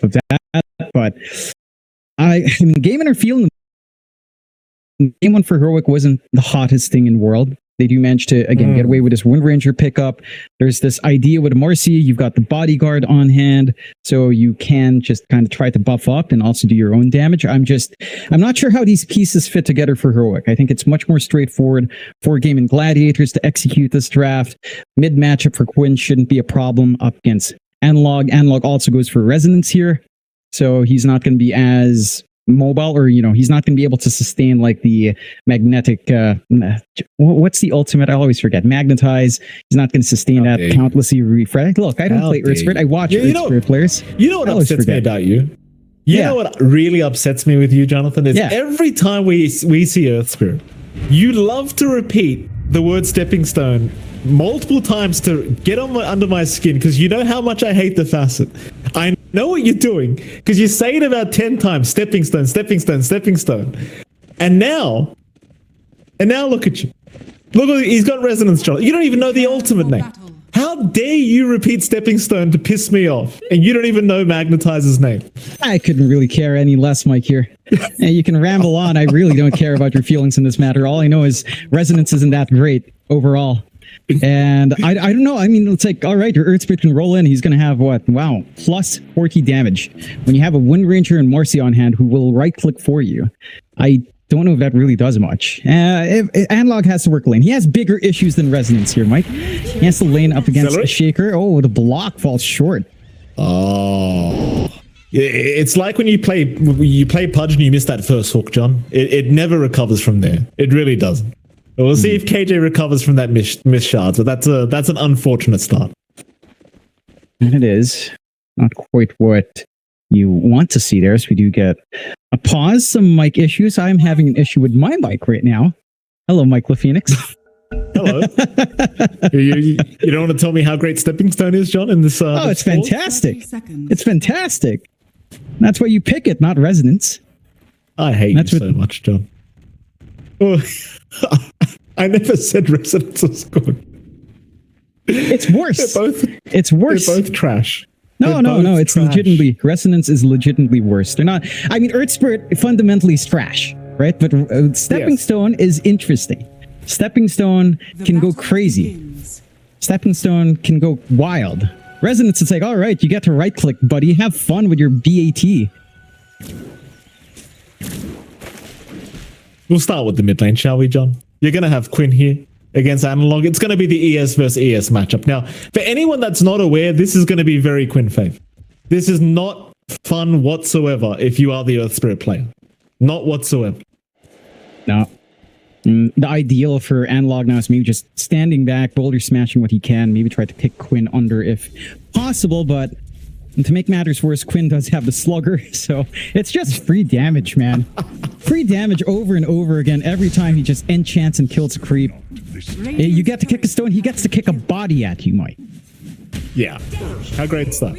of that. But I mean, Gaimin are feeling game one for Heroic wasn't the hottest thing in the world. They do manage to, again, get away with this Wind Ranger pickup. There's this idea with Marcy, you've got the bodyguard on hand, so you can just kind of try to buff up and also do your own damage. I'm not sure how these pieces fit together for Heroic. I think it's much more straightforward for Gaimin Gladiators to execute this draft. Mid matchup for Quinn shouldn't be a problem up against Analog. Analog also goes for Resonance here, so he's not going to be as mobile, or he's not going to be able to sustain like the magnetic what's the ultimate, I always forget, magnetize. He's not going to sustain that countlessly refresh. Look, I don't play Earth Spirit. I watch Earth Spirit players. You know what upsets me about you? You know what really upsets me with you, Jonathan, is every time we see Earth Spirit, you love to repeat the word stepping stone multiple times to get under my skin, because you know how much I hate the facet. I know what you're doing, because you say it about 10 times, stepping stone, stepping stone, stepping stone. And now look at you. Look, he's got resonance, Charlie. You don't even know the ultimate name. How dare you repeat stepping stone to piss me off, and you don't even know Magnetizer's name? I couldn't really care any less, Mike, here. You can ramble on. I really don't care about your feelings in this matter. All I know is resonance isn't that great overall. And I don't know. I mean, it's like, all right, your Earth Spirit can roll in. He's going to have what? Wow, plus 40 damage. When you have a Wind Ranger and Marcy on hand who will right-click for you, I don't know if that really does much. Analog has to work lane. He has bigger issues than Resonance here, Mike. He has to lane up against the Shaker. Oh, the block falls short. Oh. It's like when you play Pudge and you miss that first hook, John. It never recovers from there. It really doesn't. We'll see if KJ recovers from that miss shard. So that's an unfortunate start. And it is not quite what you want to see there. So we do get a pause, some mic issues. I'm having an issue with my mic right now. Hello, Mike LaPhoenix. Hello. you don't want to tell me how great Stepping Stone is, John? In this? Oh, it's fantastic! It's fantastic. That's why you pick it, not Resonance. I hate you so much, John. Oh, I never said Resonance was good. It's worse. It's worse. They're both trash. No. It's trash. Legitimately, Resonance is legitimately worse. They're not. I mean, Earth Spirit fundamentally is trash, right? But Stepping Stone is interesting. Stepping Stone can go crazy. Stepping Stone can go wild. Resonance, it's like, all right, you get to right click, buddy. Have fun with your BAT. We'll start with the mid lane, shall we, John? You're going to have Quinn here against Analog. It's going to be the ES versus ES matchup. Now, for anyone that's not aware, this is going to be very Quinn fave. This is not fun whatsoever if you are the Earth Spirit player. Not whatsoever. No. The ideal for Analog now is maybe just standing back, boulder smashing what he can, maybe try to pick Quinn under if possible, but to make matters worse, Quinn does have the slugger, so it's just free damage, man. Free damage over and over again every time he just enchants and kills a creep. You get to kick a stone, he gets to kick a body at you, Mike. Yeah. How great is that?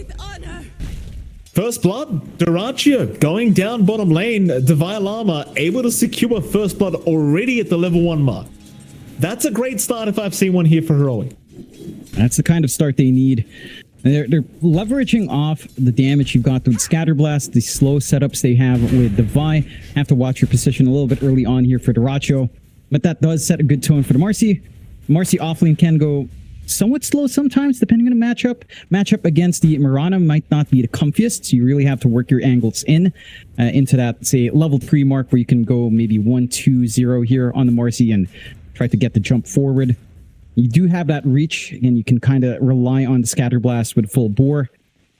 First blood, Duraccio going down bottom lane. Devi Lama able to secure first blood already at the level 1 mark. That's a great start if I've seen one here for Heroic. That's the kind of start they need. They're leveraging off the damage you've got with Scatter Blast, the slow setups they have with Devi. Have to watch your position a little bit early on here for Duraccio, but that does set a good tone for the Marcy. Marcy offlane can go somewhat slow sometimes, depending on the matchup. Matchup against the Mirana might not be the comfiest, so you really have to work your angles into that, say, level 3 mark, where you can go maybe 1-2-0 here on the Marcy and try to get the jump forward. You do have that reach, and you can kind of rely on the Scatter Blast with full bore,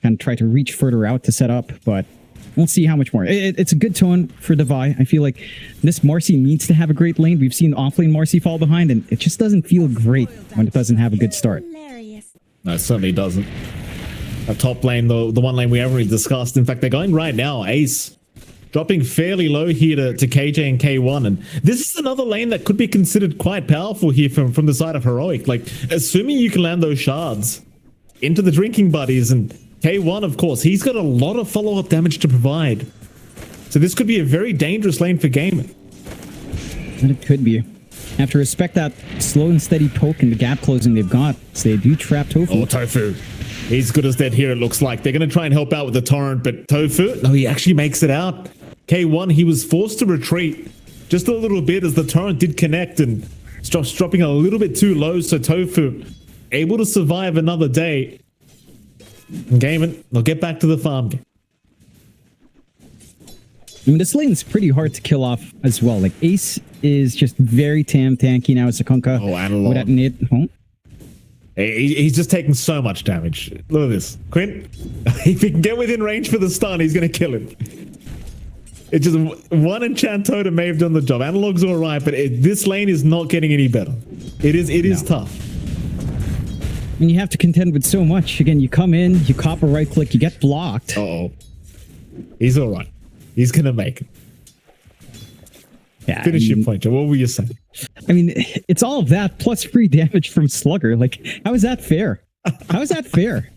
kind of try to reach further out to set up, but we'll see how much more. It's a good tone for Devi. I feel like this Marcy needs to have a great lane. We've seen offlane Marcy fall behind, and it just doesn't feel great when it doesn't have a good start. No, it certainly doesn't. A top lane, the one lane we haven't really discussed. In fact, they're going right now. Ace dropping fairly low here to KJ and K1. And this is another lane that could be considered quite powerful here from the side of Heroic. Like, assuming you can land those shards into the drinking buddies, and K1, of course, he's got a lot of follow-up damage to provide. So this could be a very dangerous lane for Gaimin. And it could be. Have to respect that slow and steady poke and the gap closing they've got. So they do trap Tofu. Oh, Tofu. He's good as dead here, it looks like. They're going to try and help out with the torrent, but Tofu, no, he actually makes it out. K1, he was forced to retreat just a little bit as the torrent did connect and starts dropping a little bit too low, so Tofu able to survive another day. And Gaimin, they'll get back to the farm game. I mean, this lane is pretty hard to kill off as well. Like, Ace is just very tanky now as a Kunkka. Oh, Analog. Without Nid. Oh. He's just taking so much damage. Look at this. Quinn, if he can get within range for the stun, he's going to kill him. It's just one enchant totem may have done the job. Analog's all right, but this lane is not getting any better. It is tough. And you have to contend with so much. Again, you come in, you cop a right click, you get blocked. Uh-oh. He's all right. He's going to make it. Yeah, Finish your point, Joe. What were you saying? I mean, it's all of that plus free damage from Slugger. Like, how is that fair? How is that fair?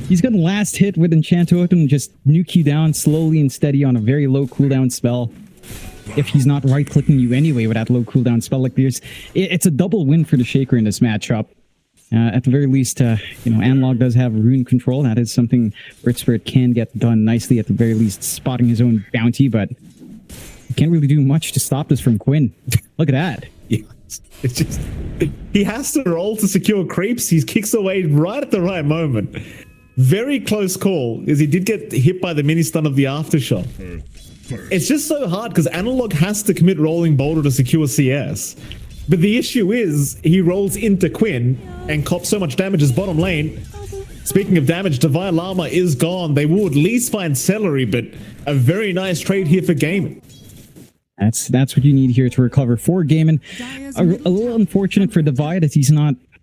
He's gonna last hit with Enchant Totem and just nuke you down slowly and steady on a very low cooldown spell. If he's not right-clicking you anyway with that low cooldown spell, like it's a double win for the Shaker in this matchup. At the very least, you know, Analog does have rune control. That is something Earth Spirit can get done nicely, at the very least, spotting his own bounty, but he can't really do much to stop this from Quinn. Look at that. Yeah, it's just, he has to roll to secure creeps. He kicks away right at the right moment. Very close call, as he did get hit by the mini stun of the aftershock. It's just so hard because Analog has to commit rolling boulder to secure CS. But the issue is he rolls into Quinn and cops so much damage as bottom lane. Speaking of damage, Divine Llama is gone. They will at least find Celery, but a very nice trade here for Gaimin. That's what you need here to recover for Gaimin. A little unfortunate for Divide as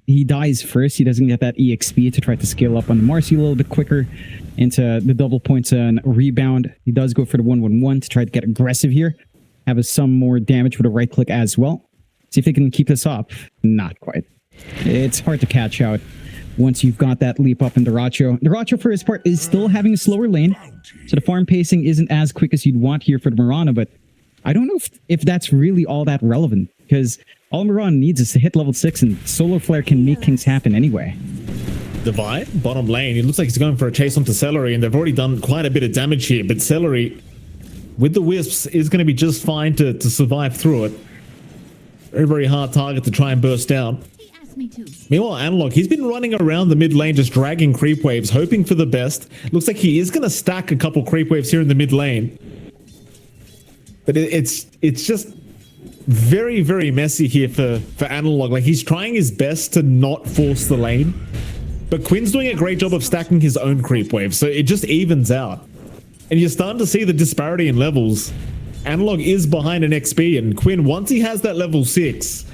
he dies first. He doesn't get that EXP to try to scale up on the Marcy a little bit quicker into the double points and rebound. He does go for the 1-1-1 to try to get aggressive here. Have some more damage with a right click as well. See if they can keep this up. Not quite. It's hard to catch out once you've got that leap up in Duracho. Duracho, for his part, is still having a slower lane, so the farm pacing isn't as quick as you'd want here for the Mirana, but I don't know if that's really all that relevant, because all Mirana needs is to hit level 6, and Solar Flare can make things happen anyway. Divide, bottom lane. It looks like he's going for a chase onto Celery, and they've already done quite a bit of damage here, but Celery, with the Wisps, is going to be just fine to survive through it. Very, very hard target to try and burst down. Meanwhile, Analog, he's been running around the mid lane just dragging creep waves, hoping for the best. Looks like he is going to stack a couple creep waves here in the mid lane. But it's just very, very messy here for Analog. Like, he's trying his best to not force the lane. But Quinn's doing a great job of stacking his own creep waves, so it just evens out. And you're starting to see the disparity in levels. Analog is behind an XP, and Quinn, once he has that level 6,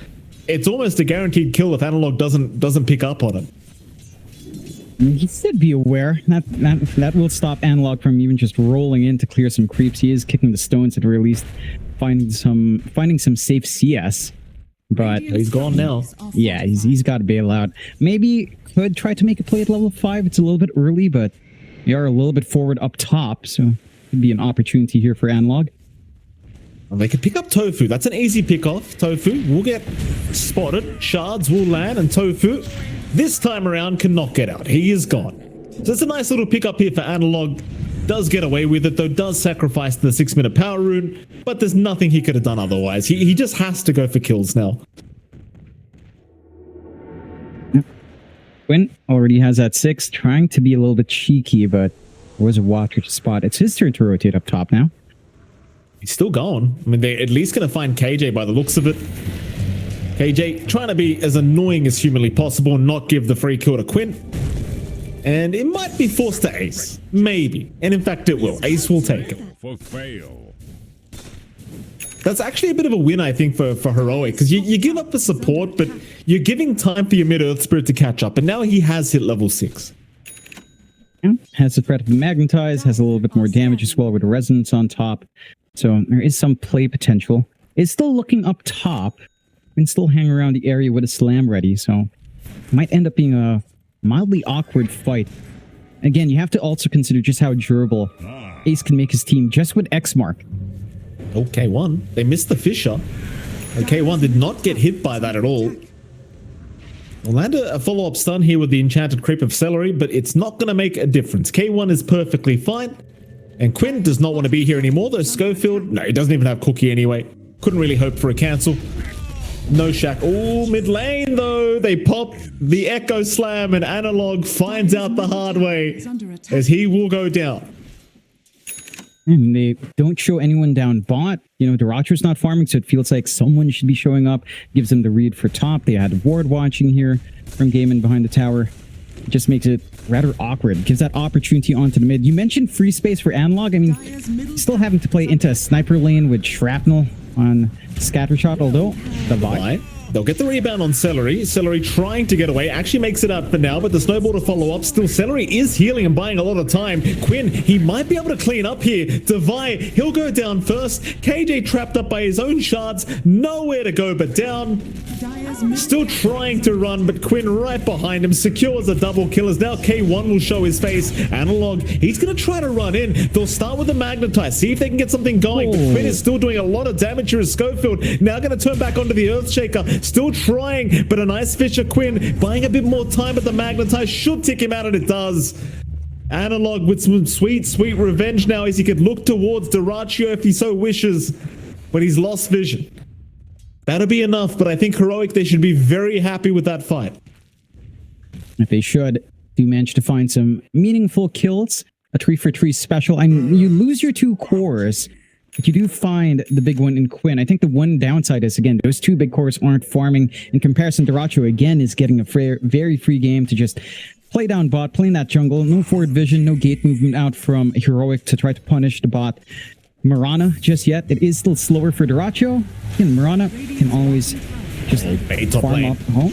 it's almost a guaranteed kill if Analog doesn't pick up on it. He should be aware that will stop Analog from even just rolling in to clear some creeps. He is kicking the stones at the very least, finding some safe CS. But he's gone now. Yeah, he's got to bail out. Maybe could try to make a play at level 5. It's a little bit early, but we are a little bit forward up top, so could be an opportunity here for Analog. Well, they could pick up Tofu. That's an easy pick off. Tofu will get spotted. Shards will land, and Tofu, this time around, cannot get out. He is gone. So it's a nice little pick up here for Analog. Does get away with it, though, does sacrifice the 6-minute power rune, but there's nothing he could have done otherwise. He just has to go for kills now. Quinn already has that 6, trying to be a little bit cheeky, but there was a Walker to spot. It's his turn to rotate up top now. He's still gone. I mean, they're at least going to find KJ by the looks of it. KJ trying to be as annoying as humanly possible and not give the free kill to Quinn. And it might be forced to Ace. Maybe. And in fact, it will. Ace will take it. That's actually a bit of a win, I think, for Heroic, because you give up the support, but you're giving time for your mid-Earth Spirit to catch up. And now he has hit level 6. Has the threat of the Magnetize, has a little bit more damage as well with the Resonance on top. So there is some play potential. It's still looking up top and still hang around the area with a slam ready. So it might end up being a mildly awkward fight. Again, you have to also consider just how durable Ace can make his team just with X Mark. Oh, K1. They missed the Fisher. And K1 did not get hit by that at all. We'll land a follow-up stun here with the enchanted creep of celery, but it's not going to make a difference. K1 is perfectly fine. And Quinn does not want to be here anymore, though Schofield, no, he doesn't even have Cookie anyway. Couldn't really hope for a cancel. No Shack. Oh, mid lane, though. They pop the Echo Slam, and Analog finds out the hard way as he will go down. And they don't show anyone down bot. You know, Duracho's not farming, so it feels like someone should be showing up. Gives them the read for top. They had ward watching here from Gaimin behind the tower. It just makes it rather awkward. Gives that opportunity onto the mid. You mentioned free space for Analog. I mean, still having to play into a sniper lane with Shrapnel on scatter shot, although the buy. They'll get the rebound on Celery. Celery trying to get away. Actually makes it out for now, but the snowball to follow up. Still, Celery is healing and buying a lot of time. Quinn, he might be able to clean up here. Devi, he'll go down first. KJ trapped up by his own shards. Nowhere to go but down. Still trying to run, but Quinn right behind him. Secures a double kill as now K1 will show his face. Analog, he's going to try to run in. They'll start with the Magnetize. See if they can get something going. But Quinn is still doing a lot of damage here as Schofield. Now going to turn back onto the Earthshaker. Still trying, but a nice Fisher Quinn buying a bit more time, but the Magnetize should tick him out, and it does. Analog with some sweet, sweet revenge now as he could look towards Duracho if he so wishes, but he's lost vision. That'll be enough, but I think Heroic, they should be very happy with that fight. If they should, do manage to find some meaningful kills. A 3-for-3 special. I mean, you lose your 2 cores, but you do find the big one in Quinn. I think the one downside is, again, those 2 big cores aren't farming. In comparison, Duracho, again, is getting a very free game to just play down bot, playing that jungle. No forward vision, no gate movement out from Heroic to try to punish the bot. Marana, just yet. It is still slower for Duracho. And Marana can always just farm up home.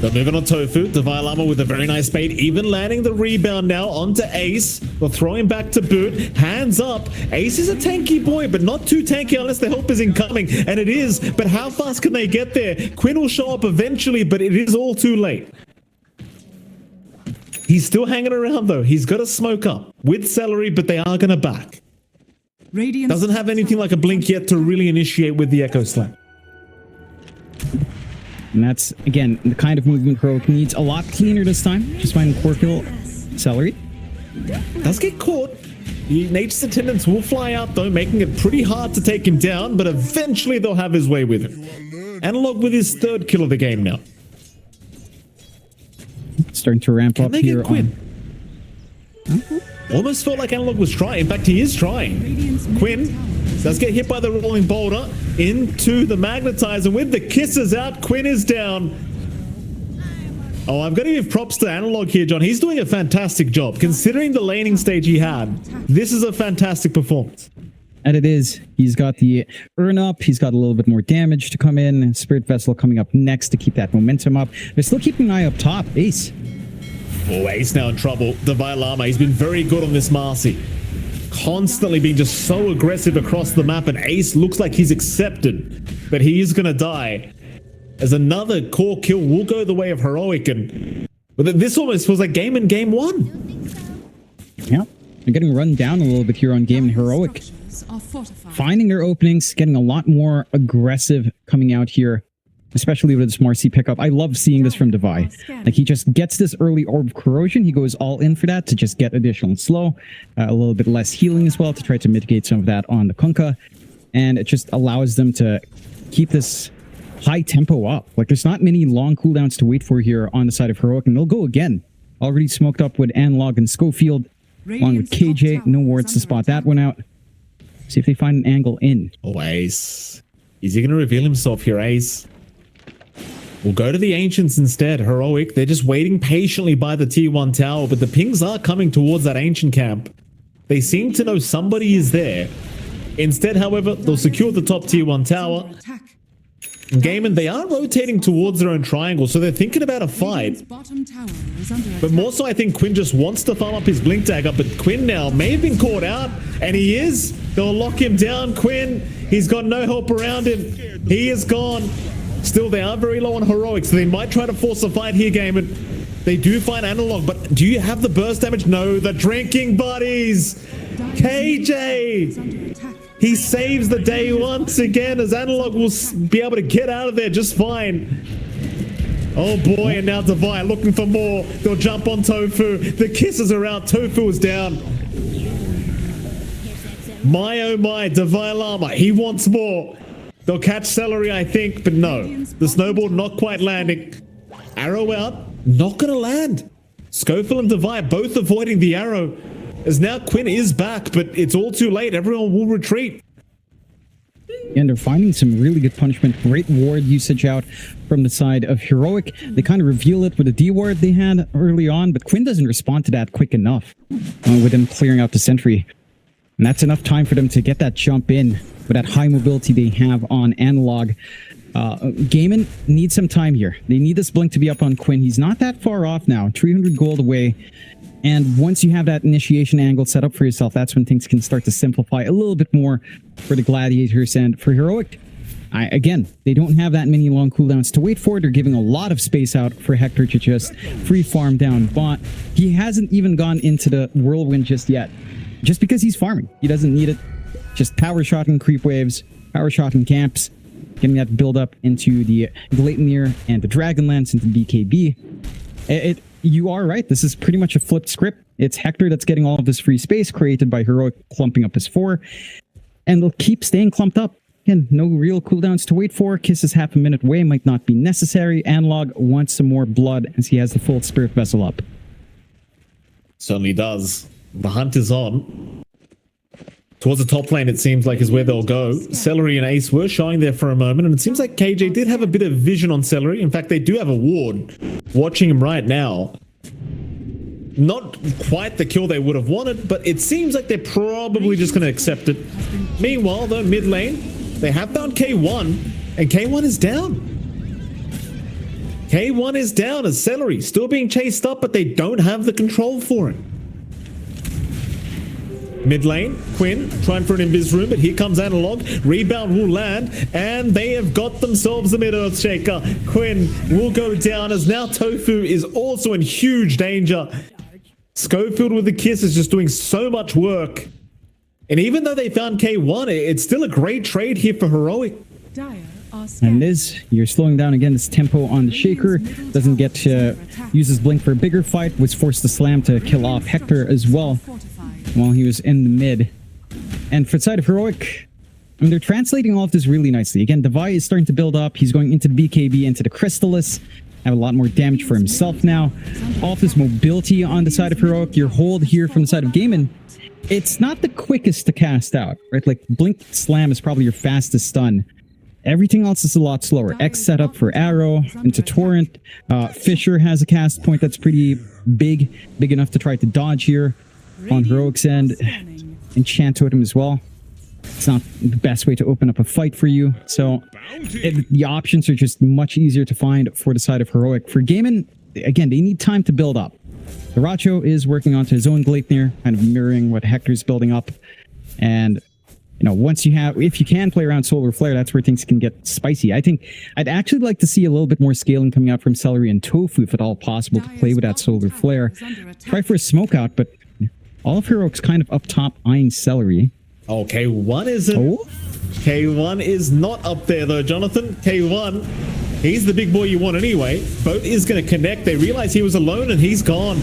They're moving on Tofu. Devilama with a very nice bait. Even landing the rebound now onto Ace. They'll throw him back to boot. Hands up. Ace is a tanky boy, but not too tanky unless the help is incoming. And it is. But how fast can they get there? Quinn will show up eventually, but it is all too late. He's still hanging around, though. He's got to smoke up with Celery, but they are going to back. Doesn't have anything like a blink yet to really initiate with the Echo Slam. And that's, again, the kind of movement Heroic needs. A lot cleaner this time. Just finding core kill Celery. Does get caught. Nature's attendants will fly out, though, making it pretty hard to take him down, but eventually they'll have his way with him. Analog with his 3rd kill of the game now. Starting to ramp up here on... Almost felt like Analog was trying. In fact, he is trying. Quinn does get hit by the rolling boulder into the Magnetizer. With the kisses out, Quinn is down. Oh, I've got to give props to Analog here, John. He's doing a fantastic job. Considering the laning stage he had, this is a fantastic performance. And it is. He's got the earn up. He's got a little bit more damage to come in. Spirit Vessel coming up next to keep that momentum up. They're still keeping an eye up top. Ace. Oh, Ace now in trouble. Devilama, he's been very good on this Marcy. Constantly being just so aggressive across the map, and Ace looks like he's accepted that he is going to die. As another core kill will go the way of Heroic, but this almost was like game in game 1. Yeah, they're getting run down a little bit here on Game and Heroic. Finding their openings, getting a lot more aggressive coming out here. Especially with this Marcy pickup. I love seeing this from Devi. Like, he just gets this early Orb of Corrosion. He goes all in for that to just get additional slow. A little bit less healing as well to try to mitigate some of that on the Kunkka. And it just allows them to keep this high tempo up. Like, there's not many long cooldowns to wait for here on the side of Heroic. And they'll go again. Already smoked up with Analog and Schofield. Along with KJ. No wards to spot that one out. See if they find an angle in. Oh, Ace. Is he going to reveal himself here, Ace? We'll go to the Ancients instead. Heroic, they're just waiting patiently by the T1 tower, but the pings are coming towards that Ancient camp. They seem to know somebody is there. Instead, however, they'll secure the top T1 tower. In Gaimin, they are rotating towards their own triangle, so they're thinking about a fight. But more so, I think Quinn just wants to farm up his Blink Dagger, but Quinn now may have been caught out, and he is. They'll lock him down. Quinn, he's got no help around him. He is gone. Still, they are very low on Heroic, so they might try to force a fight here, Gaimin. They do find Analog, but do you have the burst damage? No, the drinking buddies. KJ. He saves the day once again as Analog will be able to get out of there just fine. Oh boy, and now Devi looking for more. They'll jump on Tofu. The kisses are out. Tofu is down. My oh my, Devi Lama, he wants more. They'll catch Celery, I think, but no. The snowball not quite landing. Arrow out, not gonna land. Schofield and Devi both avoiding the arrow. As now Quinn is back, but it's all too late. Everyone will retreat. And they're finding some really good punishment. Great ward usage out from the side of Heroic. They kind of reveal it with a D ward they had early on, but Quinn doesn't respond to that quick enough with them clearing out the sentry. And that's enough time for them to get that jump in with that high mobility they have on Analog. Gaimin needs some time here. They need this blink to be up on Quinn. He's not that far off now, 300 gold away. And once you have that initiation angle set up for yourself, that's when things can start to simplify a little bit more for the Gladiators. And for Heroic, again, they don't have that many long cooldowns to wait for. They're giving a lot of space out for Hector to just free farm down bot. He hasn't even gone into the whirlwind just yet, just because he's farming. He doesn't need it. Just power shot and creep waves, power shot and camps, getting that build up into the Gladnir and the Dragonlance into BKB. You are right. This is pretty much a flipped script. It's Hector that's getting all of this free space created by Heroic clumping up his 4. And they'll keep staying clumped up. Again, no real cooldowns to wait for. Kiss is half a minute away. Might not be necessary. Analog wants some more blood as he has the full Spirit Vessel up. Certainly does. The hunt is on. Towards the top lane, it seems like, is where they'll go. Celery and Ace were showing there for a moment, and it seems like KJ did have a bit of vision on Celery. In fact, they do have a ward watching him right now. Not quite the kill they would have wanted, but it seems like they're probably just going to accept it. Meanwhile, though, mid lane, they have found K1, and K1 is down. K1 is down as Celery still being chased up, but they don't have the control for it. Mid lane, Quinn trying for an invis room, but here comes Analog. Rebound will land, and they have got themselves a mid-earth shaker. Quinn will go down as now Tofu is also in huge danger. Schofield with the kiss is just doing so much work. And even though they found K1, it's still a great trade here for Heroic. And Liz, you're slowing down again. This tempo on the Shaker doesn't get to use his blink for a bigger fight. Was forced to slam to kill off Hector as well while he was in the mid. And for the side of Heroic, I mean, they're translating all of this really nicely. Again, Devi is starting to build up. He's going into the BKB, into the Crystallis. Have a lot more damage for himself now. All of this mobility on the side of Heroic. Your hold here from the side of Gaimin. It's not the quickest to cast out, right? Like, Blink Slam is probably your fastest stun. Everything else is a lot slower. X set up for Arrow into Torrent. Fisher has a cast point that's pretty big enough to try to dodge here on Heroic's end. Enchant Totem as well. It's not the best way to open up a fight for you. So the options are just much easier to find for the side of Heroic. For Gaimin, again, they need time to build up. Daracho is working onto his own Gleipnir, kind of mirroring what Hector's building up. And you know, once you have, if you can play around Solar Flare, that's where things can get spicy. I think I'd actually like to see a little bit more scaling coming out from Celery and Tofu, if at all possible, to play with that Solar Flare. Try for a smoke out, but all of Heroic's kind of up top eyeing Celery. Oh, K1 isn't. Oh? K1 is not up there, though, Jonathan. K1, he's the big boy you want anyway. Boat is going to connect. They realize he was alone, and he's gone.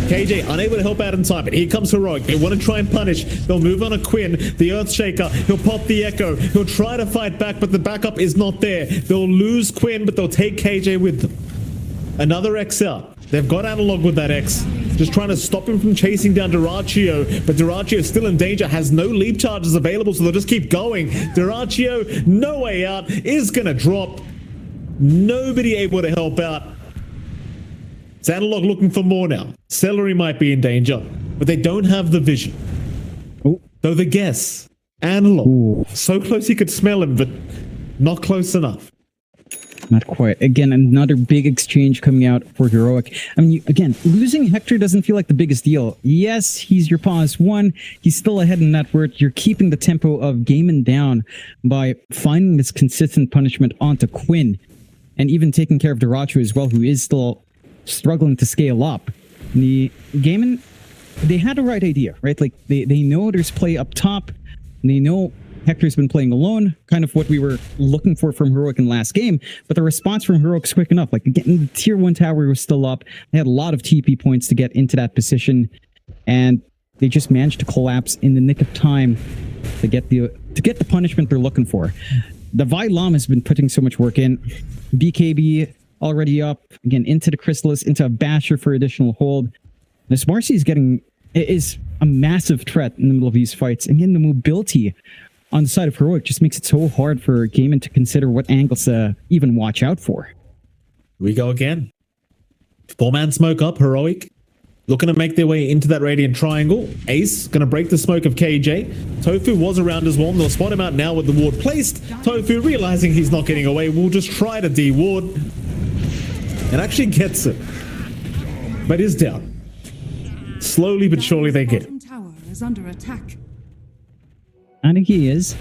KJ unable to help out in time, but here comes Heroic. They want to try and punish. They'll move on a Quinn, the Earthshaker. He'll pop the Echo. He'll try to fight back, but the backup is not there. They'll lose Quinn, but they'll take KJ with them. Another X out. They've got Analog with that X. Just trying to stop him from chasing down Daracho, but Daracho is still in danger, has no leap charges available, so they'll just keep going. Daracho, no way out, is going to drop. Nobody able to help out. It's Analog looking for more now. Celery might be in danger, but they don't have the vision. Oh. Though the guess, Analog, so close he could smell him, but not close enough. Not quite. Again, another big exchange coming out for Heroic. I mean, again, losing Hector doesn't feel like the biggest deal. Yes, he's your pause one. He's still ahead in that word. You're keeping the tempo of Gaimin down by finding this consistent punishment onto Quinn. And even taking care of Daracho as well, who is still struggling to scale up. The Gaimin, they had the right idea, right? Like, they know there's play up top. They know Hector's been playing alone, kind of what we were looking for from Heroic in last game, but the response from Heroic's quick enough. Like, getting the tier 1 tower was still up. They had a lot of TP points to get into that position, and they just managed to collapse in the nick of time to get the punishment they're looking for. The Vi Lam has been putting so much work in. BKB already up, again, into the Chrysalis, into a Basher for additional hold. This Marcy is a massive threat in the middle of these fights. And again, the mobility on the side of Heroic just makes it so hard for Gaimin to consider what angles to even watch out for. We go again. 4-man smoke up, Heroic. Looking to make their way into that Radiant Triangle. Ace going to break the smoke of KJ. Tofu was around as well, and they'll spot him out now with the ward placed. Tofu, realizing he's not getting away, will just try to de-ward. And actually gets it. But is down. Slowly but surely they get it. Tower is under attack. I think he is.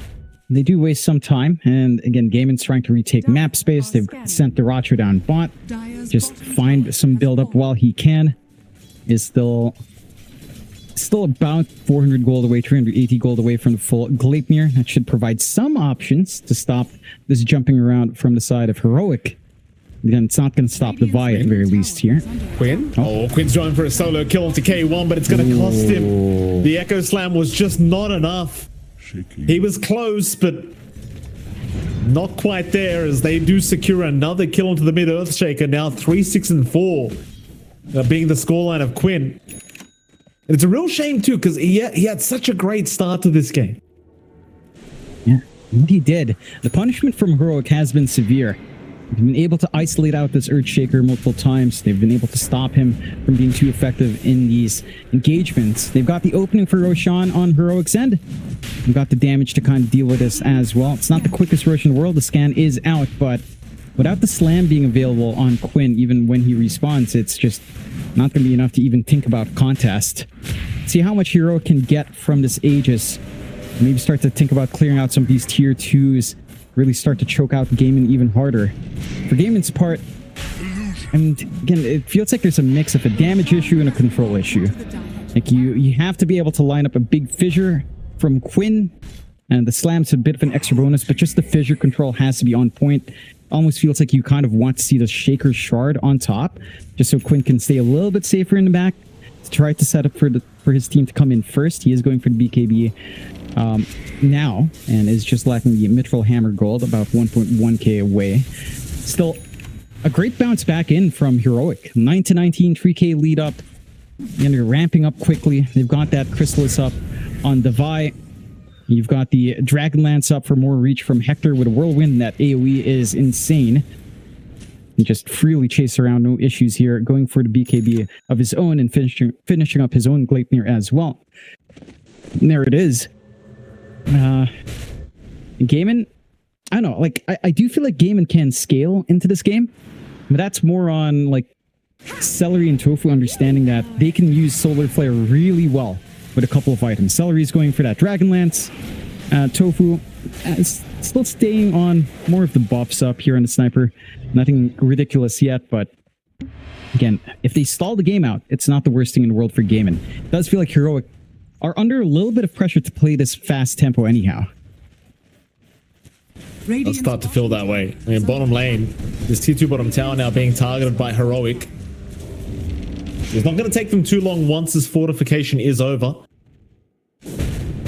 They do waste some time, and again, Gaimin's trying to retake map space. They've sent the Dota2 down bot. Just find some build-up while he can. Is still about 400 gold away, 380 gold away from the full Gleipnir. That should provide some options to stop this jumping around from the side of Heroic. Again, it's not going to stop the Vi at the very least here. Quinn? Oh, Quinn's going for a solo kill onto K1, but it's going to cost him. The Echo Slam was just not enough. He was close, but not quite there, as they do secure another kill onto the mid Earthshaker. Now 3, 6, and 4. Being the scoreline of Quinn. And it's a real shame too, because he had such a great start to this game. Yeah, he did. The punishment from Heroic has been severe. They've been able to isolate out this Earthshaker multiple times. They've been able to stop him from being too effective in these engagements. They've got the opening for Roshan on Heroic's end. They've got the damage to kind of deal with this as well. It's not the quickest Roshan in the world. The scan is out, but without the slam being available on Quinn, even when he respawns, it's just not going to be enough to even think about contest. See how much Heroic can get from this Aegis. Maybe start to think about clearing out some of these tier 2s. Really start to choke out Gaimin even harder. For Gaimin's part, and again, it feels like there's a mix of a damage issue and a control issue. Like, you have to be able to line up a big fissure from Quinn, and the slam's a bit of an extra bonus, but just the fissure control has to be on point. Almost feels like you kind of want to see the Shaker Shard on top, just so Quinn can stay a little bit safer in the back. To try to set up for his team to come in first. He is going for the BKB now, and is just lacking the Mithril Hammer Gold, about 1.1k away. Still, a great bounce back in from Heroic. 9 to 19, 3k lead up, and they're ramping up quickly. They've got that Chrysalis up on the Vi. You've got the Dragonlance up for more reach from Hector with a Whirlwind. That AoE is insane. And just freely chase around, no issues here. Going for the BKB of his own and finishing up his own Gleipnir as well. And there it is. Gaimin, I don't know, like, I do feel like Gaimin can scale into this game, but that's more on, like, Celery and Tofu understanding that they can use Solar Flare really well with a couple of items. Celery's going for that Dragonlance. Tofu is still staying on more of the buffs up here on the Sniper. Nothing ridiculous yet, but again, if they stall the game out, it's not the worst thing in the world for Gaimin. It does feel like Heroic are under a little bit of pressure to play this fast tempo anyhow. I'll start to feel that way. I mean, bottom lane, this tier 2 bottom tower now being targeted by Heroic. It's not going to take them too long once this fortification is over.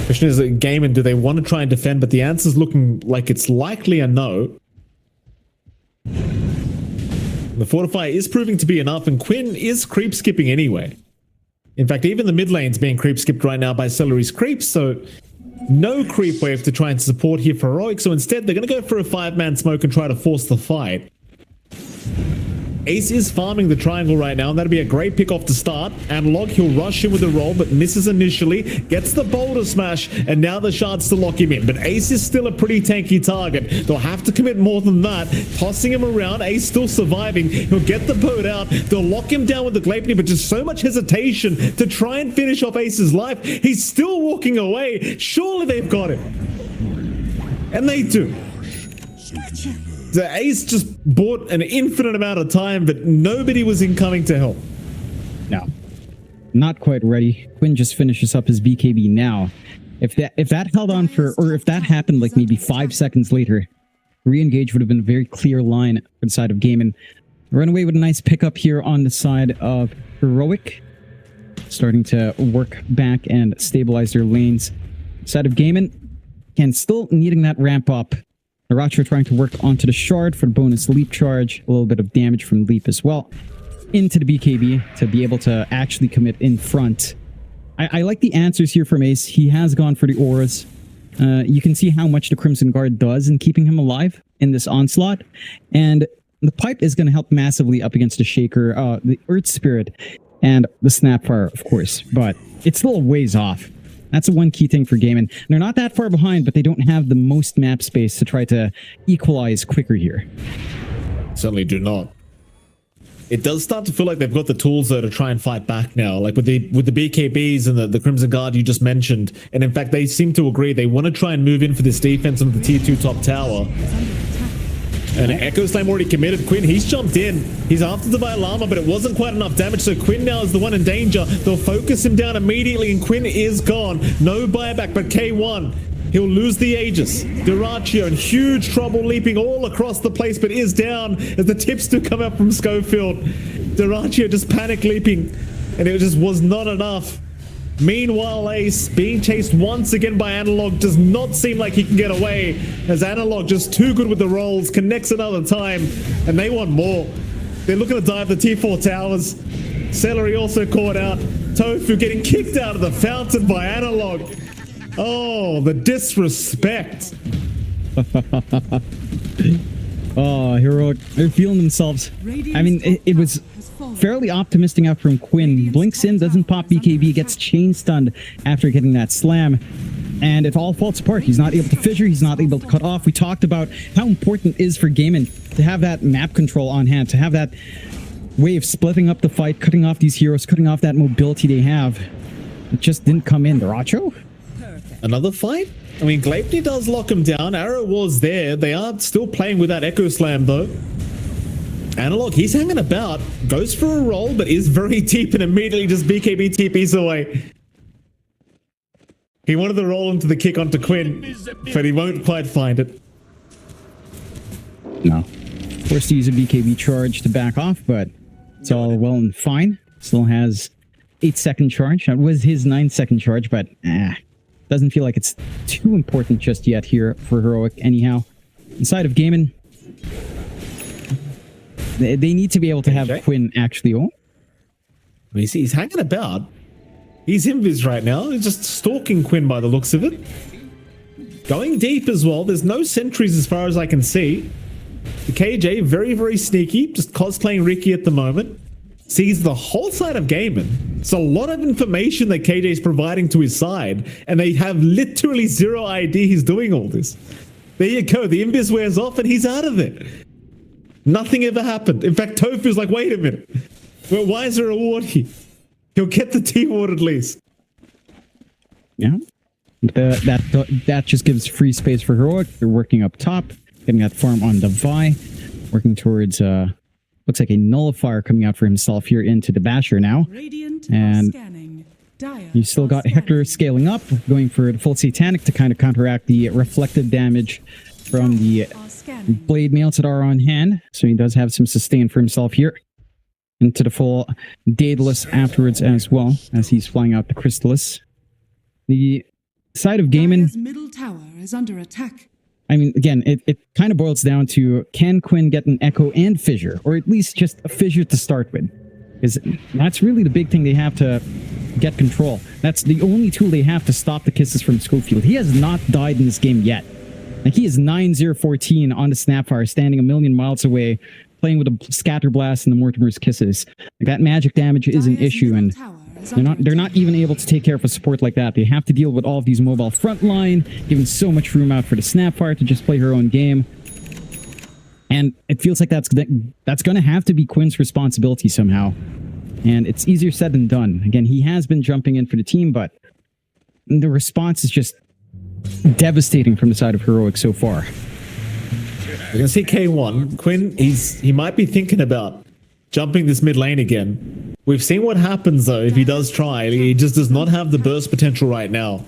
Question is, Gaimin, do they want to try and defend? But the answer's looking like it's likely a no. The fortify is proving to be enough, and Quinn is creep skipping anyway. In fact, even the mid lane's being creep skipped right now by Celery's creeps, so no creep wave to try and support here for Heroic. So instead, they're going to go for a 5-man smoke and try to force the fight. Ace is farming the triangle right now, and that'd be a great pick off to start. Analog, he'll rush in with the roll, but misses initially. Gets the boulder smash, and now the shards to lock him in. But Ace is still a pretty tanky target. They'll have to commit more than that. Tossing him around, Ace still surviving. He'll get the boat out. They'll lock him down with the Gleipnir, but just so much hesitation to try and finish off Ace's life. He's still walking away. Surely they've got him. And they do. The Ace just bought an infinite amount of time, but nobody was incoming to help. No. not quite ready. Quinn just finishes up his BKB now. If that held on for, or if that happened like maybe 5 seconds later, re-engage would have been a very clear line for the side of Gaimin. Run away with a nice pickup here on the side of Heroic, starting to work back and stabilize their lanes. Side of Gaimin, again, still needing that ramp up. Naracho trying to work onto the shard for the bonus leap charge. A little bit of damage from leap as well. Into the BKB to be able to actually commit in front. I like the answers here from Ace. He has gone for the auras. You can see how much the Crimson Guard does in keeping him alive in this onslaught. And the pipe is going to help massively up against the Shaker, the Earth Spirit, and the Snapfire, of course. But it's still a ways off. That's the one key thing for Gaimin. They're not that far behind, but they don't have the most map space to try to equalize quicker here. Certainly do not. It does start to feel like they've got the tools though to try and fight back now, like with the BKBs and the Crimson Guard you just mentioned. And in fact, they seem to agree they want to try and move in for this defense on the tier 2 top tower. And Echo Slam already committed. Quinn, he's jumped in. He's after the Llama, but it wasn't quite enough damage. So Quinn now is the one in danger. They'll focus him down immediately, and Quinn is gone. No buyback, but K1. He'll lose the Aegis. Duraccio in huge trouble, leaping all across the place, but is down as the tips do come up from Schofield. Duraccio just panic leaping, and it just was not enough. Meanwhile, Ace, being chased once again by Analog, does not seem like he can get away, as Analog, just too good with the rolls, connects another time, and they want more. They're looking to dive the tier 4 towers. Celery also caught out. Tofu getting kicked out of the fountain by Analog. Oh, the disrespect. Oh, Heroic, they're feeling themselves. I mean, it was fairly optimistic out from Quinn. Blinks in, doesn't pop BKB, gets chain stunned after getting that slam. And it all falls apart. He's not able to fissure, he's not able to cut off. We talked about how important it is for Gaimin to have that map control on hand, to have that way of splitting up the fight, cutting off these heroes, cutting off that mobility they have. It just didn't come in. Duracho? Another fight? I mean, Gleipnir does lock him down. Arrow was there. They are still playing with that Echo Slam, though. Analog, he's hanging about. Goes for a roll, but is very deep and immediately just BKB TPs away. He wanted to roll into the kick onto Quinn, but he won't quite find it. No. Forced to use a BKB charge to back off, but it's all well and fine. Still has 8-second charge. That was his 9-second charge, but doesn't feel like it's too important just yet here for Heroic anyhow. Inside of Gaimin, they need to be able to have Quinn actually. Oh, he's hanging about. He's invis right now. He's just stalking Quinn by the looks of it. Going deep as well. There's no sentries as far as I can see. The KJ, very, very sneaky. Just cosplaying Ricky at the moment. Sees the whole side of Gaimin. It's a lot of information that KJ is providing to his side, and they have literally zero idea he's doing all this. There you go. The invis wears off, and he's out of it. Nothing ever happened. In fact, Tofu's like, wait a minute. Well, why is there a ward here? He'll get the T ward at least. Yeah. That just gives free space for Heroic. They're working up top, getting that farm on the Vi, working towards looks like a nullifier coming out for himself here into the Basher now. And you still got Hector scaling up, going for the full Satanic to kind of counteract the reflected damage from the blade mails that are on hand. So he does have some sustain for himself here. Into the full Daedalus afterwards as well, as he's flying out the Crystallis. The side of Gaimin, middle tower is under attack. I mean, again, it kind of boils down to, can Quinn get an Echo and Fissure, or at least just a Fissure to start with? Because that's really the big thing they have to get control. That's the only tool they have to stop the kisses from Schofield. He has not died in this game yet. Like, he is 9-0-14 on the Snapfire, standing a million miles away, playing with a Scatter Blast and the Mortimer's Kisses. Like, that magic damage is an issue, and they're not even able to take care of a support like that. They have to deal with all of these mobile frontline, giving so much room out for the Snapfire to just play her own game. And it feels like that's going to have to be Quinn's responsibility somehow. And it's easier said than done. Again, he has been jumping in for the team, but the response is just devastating from the side of Heroic so far. We're going to see K1. Quinn, he might be thinking about jumping this mid lane again. We've seen what happens though if he does try. He just does not have the burst potential right now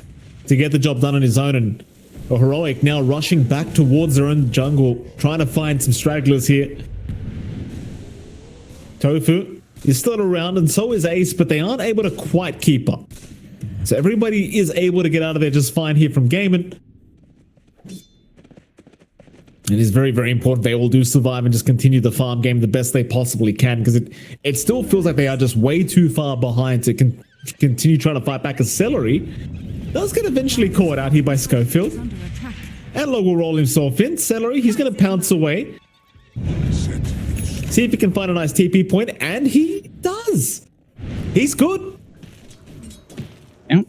to get the job done on his own. And Heroic now rushing back towards their own jungle, trying to find some stragglers here. Tofu is still around and so is Ace, but they aren't able to quite keep up. So everybody is able to get out of there just fine here from Gaimin. It is very, very important they all do survive and just continue the farm game the best they possibly can, because it still feels like they are just way too far behind to continue trying to fight back. As Celery does get eventually caught out here by Schofield. And Log will roll himself in. Celery, he's going to pounce away. See if he can find a nice TP point, and he does. He's good. Yeah,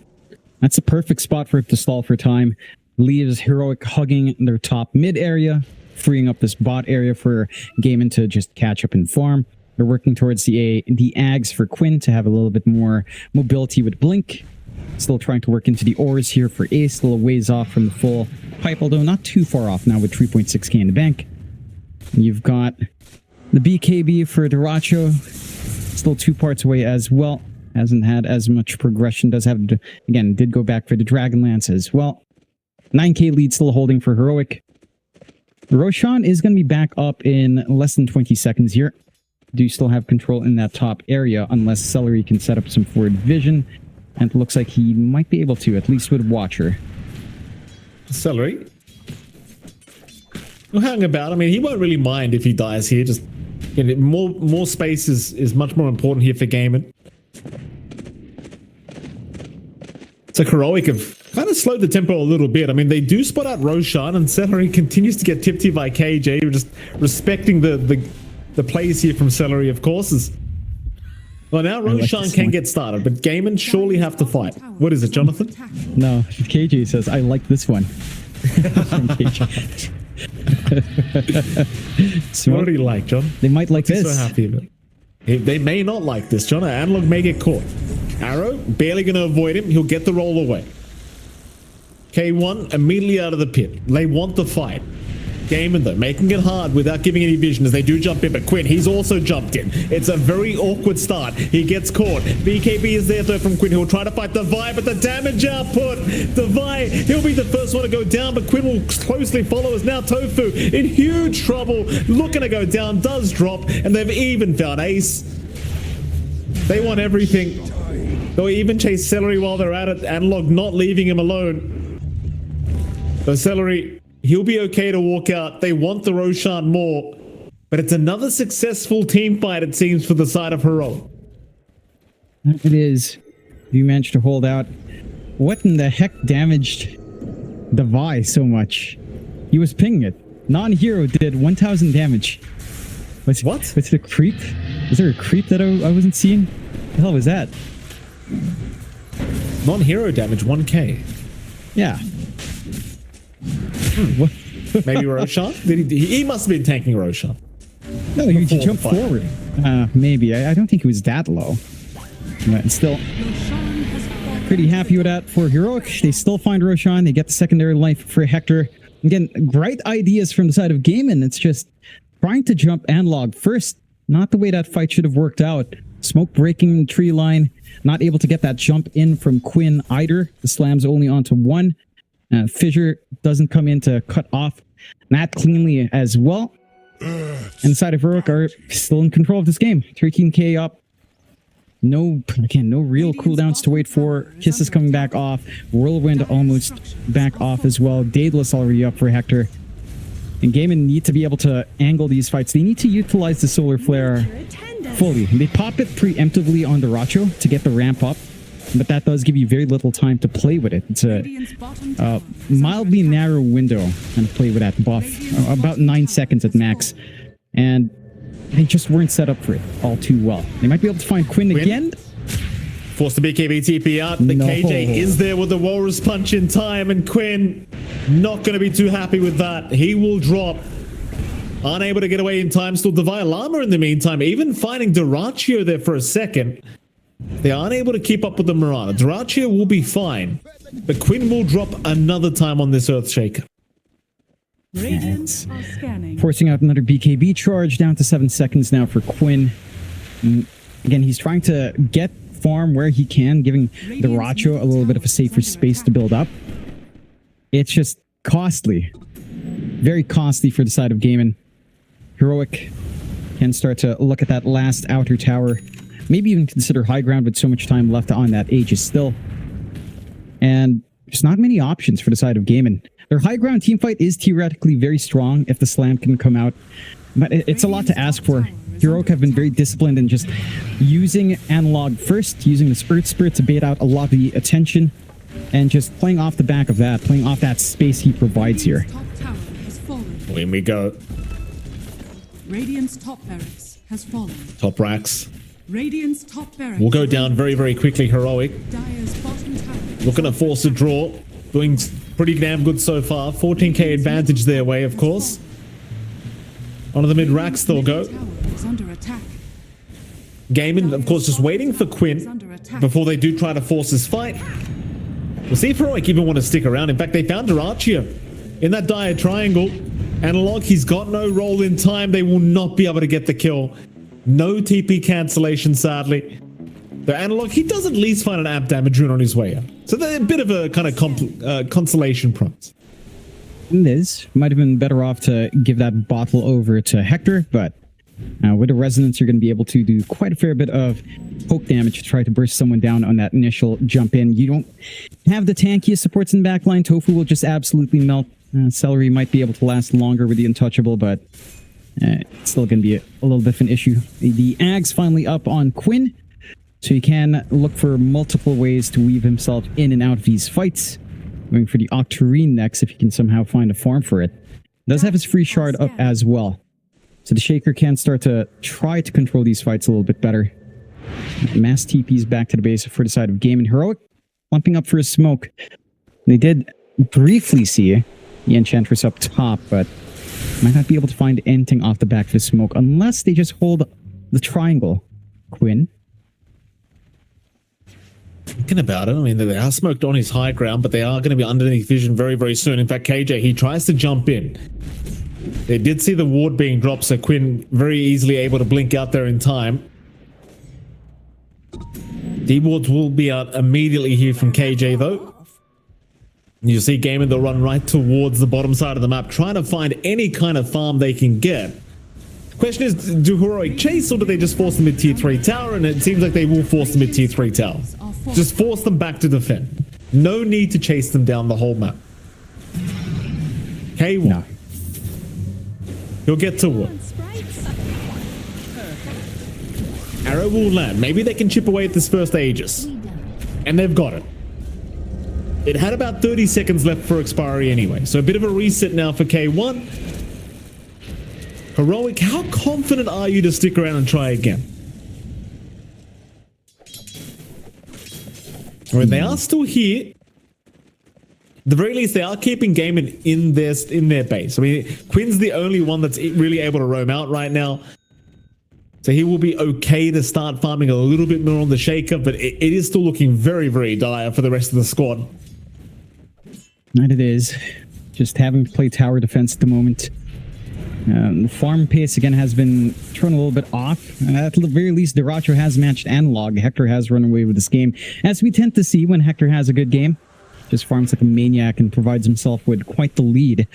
that's a perfect spot for it to stall for time. Leaves Heroic hugging their top mid area, freeing up this bot area for Gaimin to just catch up and farm. They're working towards the Ags for Quinn to have a little bit more mobility with Blink. Still trying to work into the ores here for Ace, still a ways off from the full pipe, although not too far off now with 3.6k in the bank. You've got the BKB for Duracho, still 2 parts away as well. Hasn't had as much progression, does have, again, did go back for the Dragonlance as well. 9k lead still holding for Heroic. Roshan is going to be back up in less than 20 seconds here. Do still have control in that top area unless Celery can set up some forward vision. And it looks like he might be able to, at least with Watcher. Celery will hang about. I mean, he won't really mind if he dies here. Just more space is much more important here for Gaimin. So Heroic have kind of slowed the tempo a little bit. I mean, they do spot out Roshan, and Celery continues to get tipped here by KJ, just respecting the plays here from Celery, of course. Well, now Roshan can get started, but Gaimin surely have to fight. What is it, Jonathan? No, KJ says, I like this one. From KJ. So what do you like, John? They might like this. So happy about it. They may not like this, John. Analog may get caught. Arrow, barely going to avoid him. He'll get the roll away. K1 immediately out of the pit. They want the fight. Gaimin, though, making it hard without giving any vision as they do jump in, but Quinn, he's also jumped in. It's a very awkward start. He gets caught. BKB is there, though, from Quinn. He'll try to fight Devi, but the damage output. Devi, he'll be the first one to go down, but Quinn will closely follow as now Tofu in huge trouble. Looking to go down, does drop, and they've even found Ace. They want everything. They'll even chase Celery while they're at it. Analog not leaving him alone. So Celery, he'll be okay to walk out. They want the Roshan more. But it's another successful team fight, it seems, for the side of Heroic. It is. You managed to hold out. What in the heck damaged Devi so much? He was pinging it. Non-hero did 1,000 damage. What? What's the creep? Is there a creep that I wasn't seeing? What the hell was that? Non-hero damage, 1k. Yeah. What? Maybe Roshan? He must have been tanking Roshan. No, he jumped forward. Maybe. I don't think it was that low. But still, pretty happy with that for Heroic. They still find Roshan. They get the secondary life for Hector. Again, great ideas from the side of Gaimin. It's just trying to jump Analog first. Not the way that fight should have worked out. Smoke breaking the tree line. Not able to get that jump in from Quinn either. The slam's only onto one. Fissure doesn't come in to cut off that cleanly as well. And the side of Heroic are still in control of this game. 13k up. No real cooldowns to wait for. Kisses coming back off. Whirlwind almost back off as well. Daedalus already up for Hector. And Gaimin need to be able to angle these fights. They need to utilize the Solar Flare fully. They pop it preemptively on the Duracho to get the ramp up. But that does give you very little time to play with it. It's a mildly narrow window and play with that buff. About 9 seconds at max. And they just weren't set up for it all too well. They might be able to find Quinn again. Forced the BKB TP out. The KJ is there with the Walrus Punch in time. And Quinn not going to be too happy with that. He will drop. Unable to get away in time. Still Devi Llama in the meantime. Even finding Duracho there for a second. They aren't able to keep up with the Mirana. Duracho will be fine, but Quinn will drop another time on this Earthshaker. Forcing out another BKB charge down to 7 seconds now for Quinn. Again, he's trying to get farm where he can, giving the Racho a little bit of a safer space to build up. It's just costly. Very costly for the side of Gaimin. Heroic can start to look at that last outer tower. Maybe even consider high ground with so much time left on that Aegis still. And there's not many options for the side of Gaimin. Their high ground teamfight is theoretically very strong if the slam can come out. But it's a lot to ask for. Heroic have been very disciplined in just using analog first, using this Earth Spirit to bait out a lot of the attention, and just playing off the back of that, playing off that space he provides here. In we go. Radiant's top barracks has fallen. Top racks. Radiant's top barracks We'll go down very, very quickly. Heroic. Dire's bottom tower. Looking to force a draw. Doing pretty damn good so far. 14k advantage their way, of course. Onto the mid racks they'll go. Gaimin, of course, just waiting for Quinn before they do try to force this fight. We'll see if Heroic even want to stick around. In fact, they found Arachio in that dire triangle. Analog, he's got no roll in time. They will not be able to get the kill. No TP cancellation, sadly. The Analog, he does at least find an amp damage rune on his way out. So they're a bit of a kind of consolation prize. Liz might have been better off to give that bottle over to Hector, but with the resonance, you're going to be able to do quite a fair bit of poke damage to try to burst someone down on that initial jump in. You don't have the tankiest supports in backline. Tofu will just absolutely melt. Celery might be able to last longer with the untouchable, but it's still going to be a little bit of an issue. The Ag's finally up on Quinn, so you can look for multiple ways to weave himself in and out of these fights. Going for the Octarine next if you can somehow find a farm for it. Does have his free shard up as well. So the Shaker can start to try to control these fights a little bit better. Mass TP's back to the base for the side of Gaimin. Heroic lumping up for a smoke. They did briefly see the Enchantress up top, but might not be able to find anything off the back of the smoke unless they just hold the triangle. Quinn. Thinking about it, I mean, they are smoked on his high ground, but they are going to be underneath vision very, very soon. In fact, KJ, he tries to jump in. They did see the ward being dropped, so Quinn very easily able to blink out there in time. D-wards will be out immediately here from KJ, though. You see Gaimin, they'll run right towards the bottom side of the map, trying to find any kind of farm they can get. The question is, do Heroic chase, or do they just force the mid-tier 3 tower? And it seems like they will force the mid-tier 3 tower. Just force them back to defend. No need to chase them down the whole map. K1. No. He'll get to work. Arrow will land. Maybe they can chip away at this first Aegis. And they've got it. It had about 30 seconds left for expiry anyway. So a bit of a reset now for K1. Heroic, how confident are you to stick around and try again? I mean, they are still here. At the very least, they are keeping Gaimin in their base. I mean, Quinn's the only one that's really able to roam out right now. So he will be okay to start farming a little bit more on the Shaker, but it is still looking very, very dire for the rest of the squad. Right, it is. Just having to play tower defense at the moment. The farm pace, again, has been thrown a little bit off. At the very least, Deracho has matched Analog. Hector has run away with this game, as we tend to see when Hector has a good game. Just farms like a maniac and provides himself with quite the lead.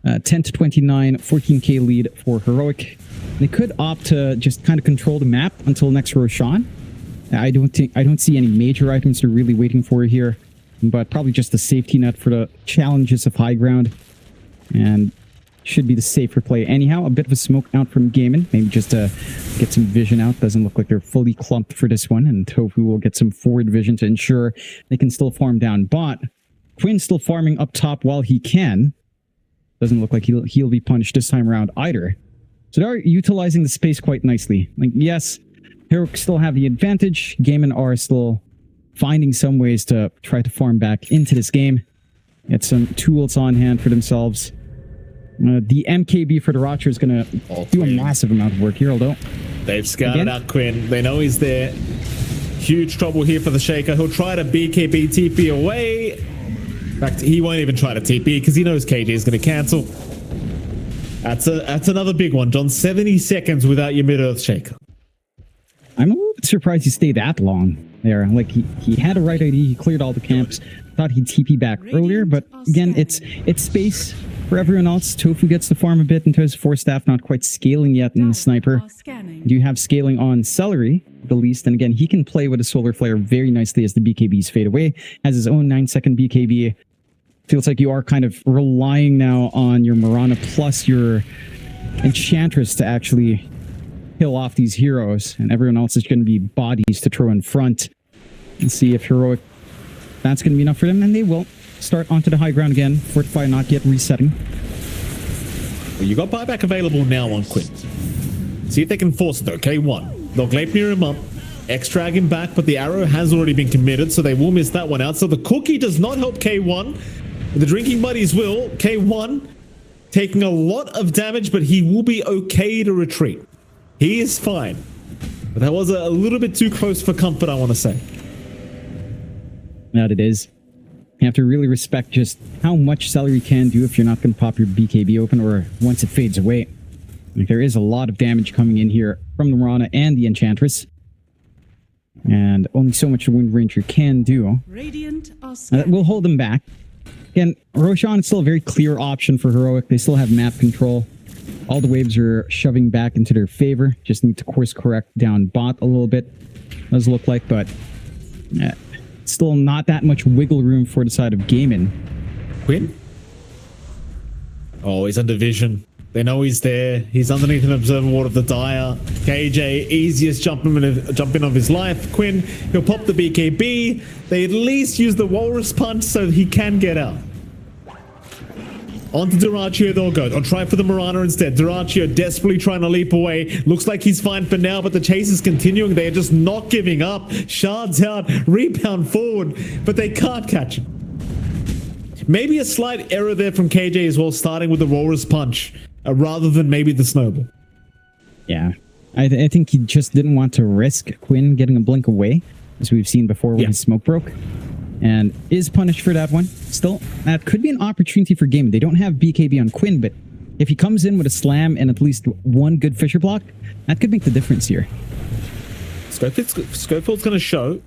10 to 29, 14k lead for Heroic. They could opt to just kind of control the map until next Roshan. I don't see any major items they're really waiting for here, but probably just a safety net for the challenges of high ground. And should be the safer play anyhow. A bit of a smoke out from Gaimin, maybe just to get some vision out. Doesn't look like they're fully clumped for this one, and Tofu will get some forward vision to ensure they can still farm down bot. Quinn's still farming up top while he can. Doesn't look like he'll be punished this time around either. So they are utilizing the space quite nicely. Like, yes, Heroic still have the advantage. Gaimin are still finding some ways to try to farm back into this game. Get some tools on hand for themselves. The MKB for the Rocher is going to do a massive amount of work here, although they've scouted out Quinn. They know he's there. Huge trouble here for the Shaker. He'll try to BKB TP away. In fact, he won't even try to TP because he knows KJ is going to cancel. That's another big one, John. 70 seconds without your mid-earth Shaker. surprised he stayed that long there. Like, he had a right ID, he cleared all the camps, thought he'd TP back earlier, but again, it's space for everyone else. Tofu gets to farm a bit into his 4 staff, not quite scaling yet in the sniper. Do have scaling on Celery, the least, and again, he can play with a solar flare very nicely as the BKBs fade away. Has his own 9-second BKB. Feels like you are kind of relying now on your Mirana plus your Enchantress to actually kill off these heroes, and everyone else is going to be bodies to throw in front and see if Heroic, that's going to be enough for them, and they will start onto the high ground again. Fortify not yet resetting. Well, you got buyback available now on Quinn. See if they can force it though. K1, they'll Gleipnir him up, X-drag him back, but the arrow has already been committed, so they will miss that one out. So the cookie does not help K1. The drinking buddies will. K1 taking a lot of damage, but he will be okay to retreat. He is fine. But that was a little bit too close for comfort, I want to say. That it is. You have to really respect just how much Celery can do if you're not going to pop your BKB open, or once it fades away. Like, there is a lot of damage coming in here from the Mirana and the Enchantress. And only so much the Wind Ranger can do. That will hold them back. Again, Roshan is still a very clear option for Heroic. They still have map control. All the waves are shoving back into their favor. Just need to course correct down bot a little bit. Does look like, but still not that much wiggle room for the side of Gaimin. Quinn? Oh, he's under vision. They know he's there. He's underneath an observer ward of the Dire. KJ, easiest jump in of his life. Quinn, he'll pop the BKB. They at least use the Walrus Punch so he can get out. Onto Duraccio they'll go. They'll try for the Mirana instead. Duraccio desperately trying to leap away. Looks like he's fine for now, but the chase is continuing. They are just not giving up. Shards out, rebound forward, but they can't catch him. Maybe a slight error there from KJ as well, starting with the Walrus Punch, rather than maybe the Snowball. Yeah, I think he just didn't want to risk Quinn getting a blink away, as we've seen before when his smoke broke. And is punished for that one. Still, that could be an opportunity for Gaimin. They don't have BKB on Quinn, but if he comes in with a slam and at least one good Fisher block, that could make the difference here. Scofield's going to show.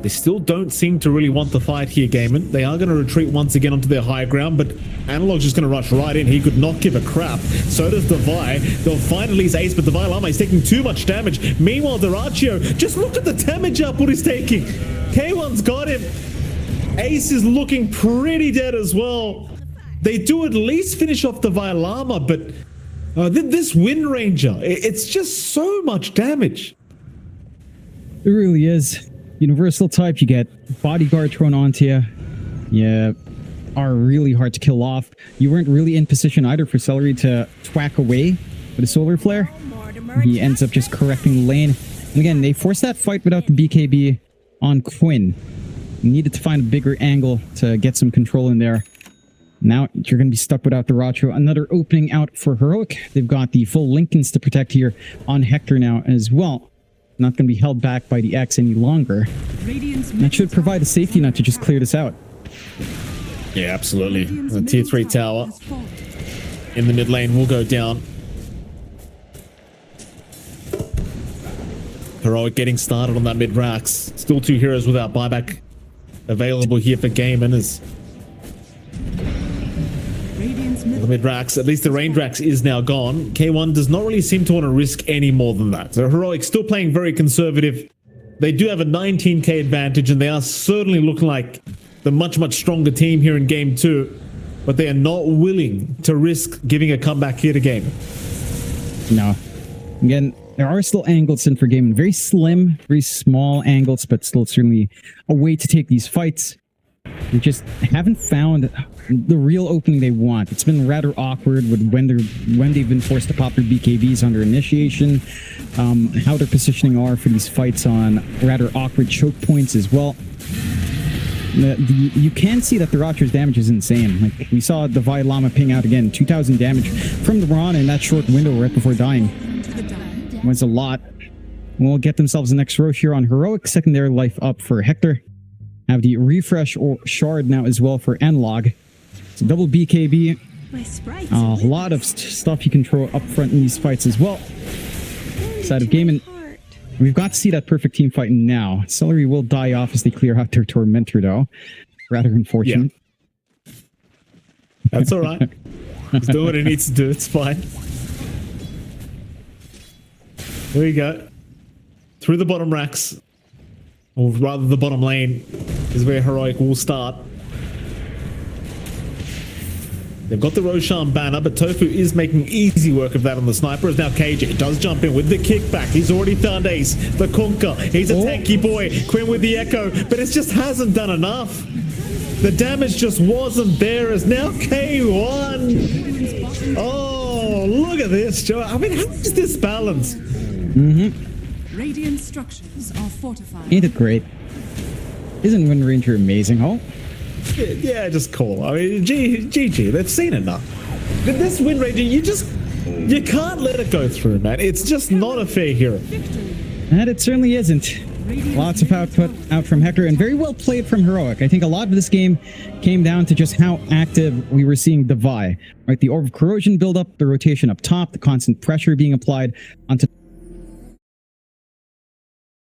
They still don't seem to really want the fight here, Gaimin. They are going to retreat once again onto their high ground, but Analog's just going to rush right in. He could not give a crap. So does Devi. They'll find at least Ace, but Devi Lama is taking too much damage. Meanwhile, Duraccio, just look at the damage output he's taking. K1's got him. Ace is looking pretty dead as well. They do at least finish off Devi Lama, but this Wind Ranger, it's just so much damage. It really is. Universal type, you get bodyguard thrown onto you. You are really hard to kill off. You weren't really in position either for Celery to twack away with a solar flare. He ends up just correcting the lane. And again, they forced that fight without the BKB on Quinn. Needed to find a bigger angle to get some control in there. Now you're going to be stuck without the Racho. Another opening out for Heroic. They've got the full Lincolns to protect here on Hector now as well. Not going to be held back by the X any longer. That should provide a safety net to just clear this out. Yeah, absolutely. The tier 3 tower in the mid lane will go down. Heroic getting started on that mid racks. Still 2 heroes without buyback available here for Gaimin as the mid racks, at least the range racks is now gone. K1 does not really seem to want to risk any more than that. So Heroic still playing very conservative. They do have a 19k advantage, and they are certainly looking like the much stronger team here in game 2, but they are not willing to risk giving a comeback here to Gaimin. No. Again, there are still angles in for Gaimin. Very slim, very small angles, but still certainly a way to take these fights. They just haven't found the real opening they want. It's been rather awkward with when they've been forced to pop their BKBs under initiation, how their positioning are for these fights on rather awkward choke points as well. You can see that the Racho's damage is insane. Like, we saw the Vi Lama ping out again, 2,000 damage from the Mirana in that short window right before dying. It was a lot. We'll get themselves the next Roche here on Heroic. Secondary life up for Hector. Have the refresh or shard now as well for Analog. So double BKB. A lot of stuff you can throw up front in these fights as well. Side of Gaimin. We've got to see that perfect team fight now. Celery will die off as they clear out their Tormentor, though. Rather unfortunate. Yeah. That's all right. He's doing what he needs to do. It's fine. There you go. Through the bottom racks. Or rather, the bottom lane is where Heroic will start. They've got the Roshan banner, but Tofu is making easy work of that on the sniper. As now KJ does jump in with the kickback. He's already found Ace, the Conker. He's a tanky boy. Quinn with the Echo, but it just hasn't done enough. The damage just wasn't there. As now K1. Oh, look at this, Joe. I mean, how is this balanced? Radiant structures are fortified. Ain't it great? Isn't Wind Ranger amazing, huh? Yeah, just cool. I mean, GG, they've seen enough. But this Wind Ranger, you can't let it go through, man. It's just not a fair hero. And it certainly isn't. Lots of output out from Hector, and very well played from Heroic. I think a lot of this game came down to just how active we were seeing the Vi. Right, the Orb of Corrosion build up, the rotation up top, the constant pressure being applied onto